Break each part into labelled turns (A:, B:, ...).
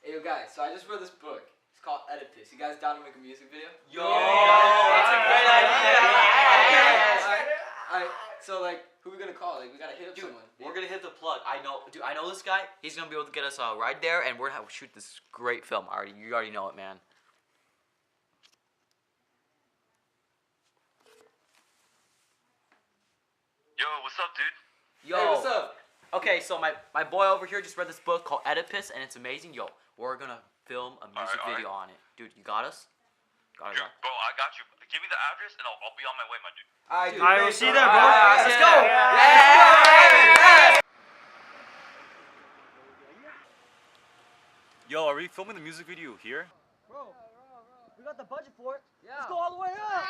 A: Hey, yo, guys, so I just read this book. It's called Oedipus. You guys down to make a music video?
B: Yo, that's a great idea.
A: Alright, so, like, who are we gonna call? Like, we gotta hit up someone.
B: We're gonna hit the plug. I know this guy. He's gonna be able to get us right there, and we're gonna shoot this great film. You already know it, man.
C: Yo, what's up, dude?
B: Yo.
A: Hey, what's up?
B: Okay, so my boy over here just read this book called Oedipus, and it's amazing. Yo, we're gonna film a music video on it. Dude, you got us?
C: Bro, I got you. Give me the address, and I'll be on my way, my dude.
A: Alright,
D: we'll see you there, bro.
B: Let's go.
C: Yo, are we filming the music video here?
D: Bro, we got the budget for it.
A: Yeah.
D: Let's go all the way up.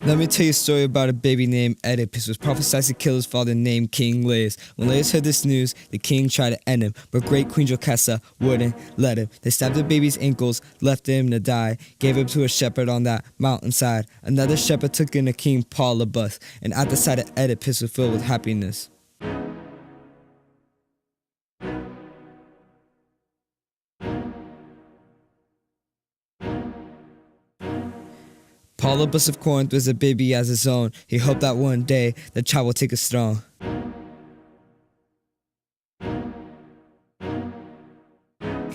E: Let me tell you a story about a baby named Oedipus, was prophesied to kill his father named King Laius. When Laius heard this news, the king tried to end him, but great Queen Nakata wouldn't let him. They stabbed the baby's ankles, left him to die, gave him to a shepherd on that mountainside. Another shepherd took in the king Oedipus, and at the sight of Oedipus was filled with happiness. Oedipus of Corinth was a baby as his own. He hoped that one day the child will take his throne.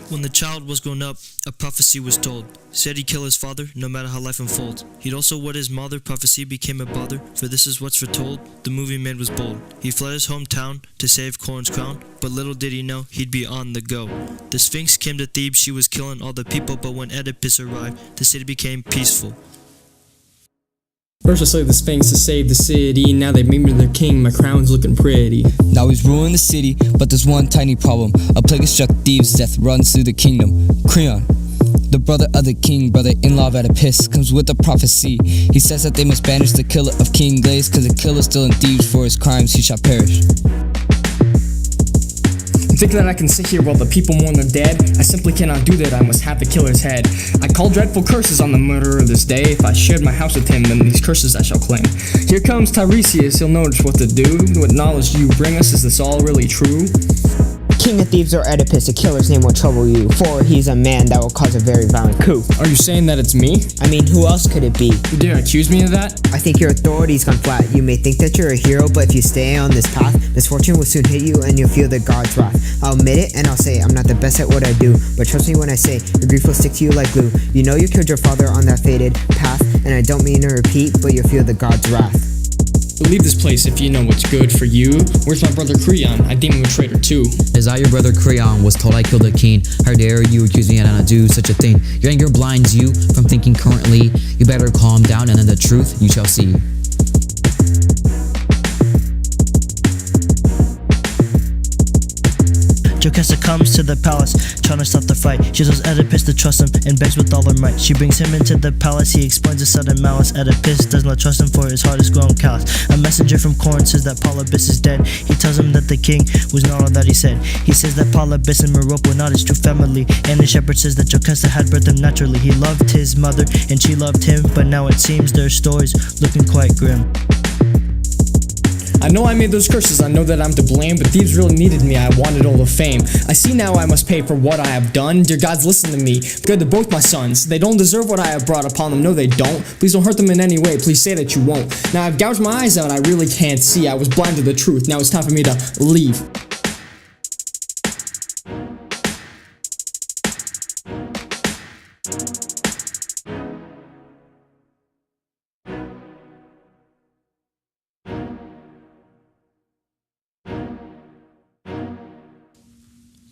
F: When the child was grown up, a prophecy was told. Said he'd kill his father, no matter how life unfolds. He'd also wed his mother, prophecy became a bother. For this is what's foretold, the movie man was bold. He fled his hometown to save Corinth's crown, but little did he know he'd be on the go. The Sphinx came to Thebes, she was killing all the people, but when Oedipus arrived, the city became peaceful.
G: First I slayed the Sphinx to save the city. Now they made me their king, my crown's looking pretty.
E: Now he's ruling the city, but there's one tiny problem. A plague has struck Thebes, death runs through the kingdom. Creon, the brother of the king, brother-in-law of Oedipus, comes with a prophecy. He says that they must banish the killer of King Laius, cause the killer's still in Thebes, for his crimes he shall perish.
G: Think that I can sit here while the people mourn the dead? I simply cannot do that, I must have the killer's head. I call dreadful curses on the murderer this day. If I shared my house with him, then these curses I shall claim. Here comes Tiresias, he'll know just what to do. What knowledge do you bring us? Is this all really true?
H: King of Thebes or Oedipus, a killer's name will trouble you, for he's a man that will cause a very violent coup.
G: Are you saying that it's me?
H: I mean, who else could it be?
G: You dare accuse me of that?
H: I think your authority's gone flat. You may think that you're a hero, but if you stay on this path, misfortune will soon hit you and you'll feel the God's wrath. I'll admit it and I'll say I'm not the best at what I do, but trust me when I say your grief will stick to you like glue. You know you killed your father on that fated path, and I don't mean to repeat, but you'll feel the God's wrath.
G: Leave this place if you know what's good for you. Where's my brother Creon? I deem him a traitor too.
I: As I, your brother Creon, was told I killed the king, how dare you accuse me and I not do such a thing? Your anger blinds you from thinking currently. You better calm down and then the truth you shall see.
F: Jocasta comes to the palace, trying to stop the fight. She tells Oedipus to trust him and begs with all her might. She brings him into the palace, he explains his sudden malice. Oedipus does not trust him, for his heart is grown callous. A messenger from Corinth says that Oedipus is dead. He tells him that the king was not all that he said. He says that Oedipus and Merope were not his true family, and the shepherd says that Jocasta had birthed him naturally. He loved his mother and she loved him, but now it seems their story's looking quite grim.
G: I know I made those curses, I know that I'm to blame, but Thebes really needed me, I wanted all the fame. I see now I must pay for what I have done. Dear gods, listen to me, good to both my sons. They don't deserve what I have brought upon them, no they don't. Please don't hurt them in any way, please say that you won't. Now I've gouged my eyes out, I really can't see. I was blind to the truth, now it's time for me to leave.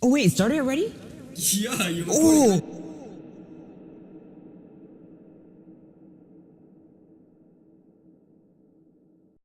H: Oh wait, it started already?
G: Yeah, you
H: Oh!